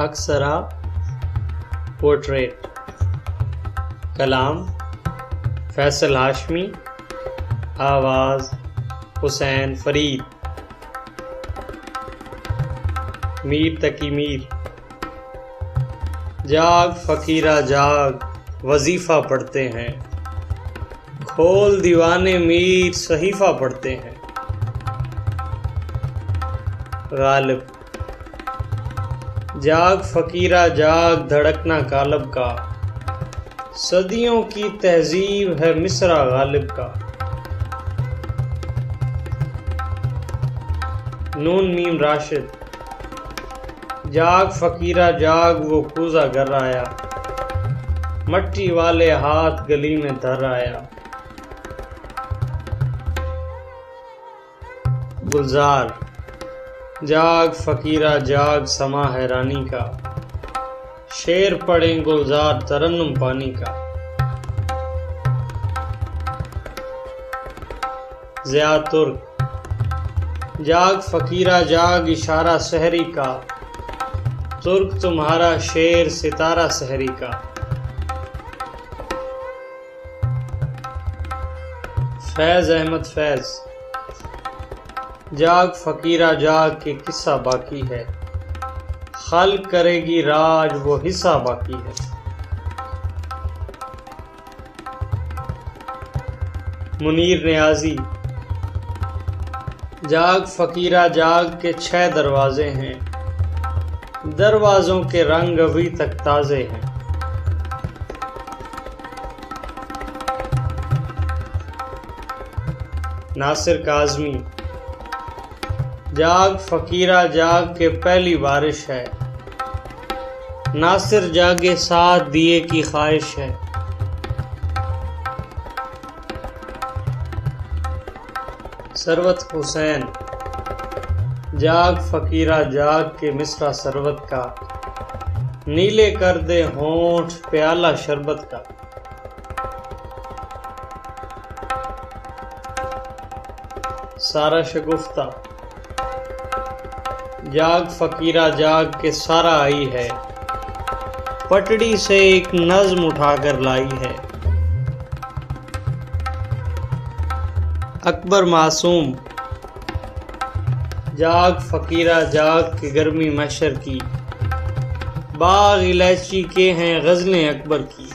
اکثرا portrait, کلام فیصل ہاشمی، آواز حسین فرید۔ میر تقی میر۔ جاگ فقیرہ جاگ وظیفہ پڑھتے ہیں، کھول دیوانے میر صحیفہ پڑھتے ہیں۔ غالب۔ جاگ فقیرہ جاگ دھڑکنا کالب کا، صدیوں کی تہذیب ہے مصرع غالب کا۔ نون میم راشد۔ جاگ فقیرہ جاگ وہ کوزہ گر آیا، مٹی والے ہاتھ گلی میں دھر آیا۔ گلزار۔ جاگ فقیرہ جاگ سما حیرانی کا، شعر پڑھیں گلزار ترنم پانی کا۔ ضیاء ترک۔ جاگ فقیرہ جاگ اشارہ سحری کا، ترک تمہارا شعر ستارہ سحری کا۔ فیض احمد فیض۔ جاگ فقیرہ جاگ کے قصہ باقی ہے، خلق کرے گی راج وہ حصہ باقی ہے۔ منیر نیازی۔ جاگ فقیرہ جاگ کے 6 دروازے ہیں، دروازوں کے رنگ ابھی تک تازے ہیں۔ ناصر کاظمی۔ جاگ فقیرہ جاگ کے پہلی بارش ہے، ناصر جاگے ساتھ دیے کی خواہش ہے۔ ثروت حسین۔ جاگ فقیرہ جاگ کے مصرع ثروت کا، نیلے کر دے ہونٹ پیالہ شربت کا۔ سارا شگفتہ۔ جاگ فقیرہ جاگ کے سارا آئی ہے، پٹڑی سے ایک نظم اٹھا کر لائی ہے۔ اکبر معصوم۔ جاگ فقیرہ جاگ کے گرمی محشر کی، باغ الائچی کے ہیں غزلیں اکبر کی۔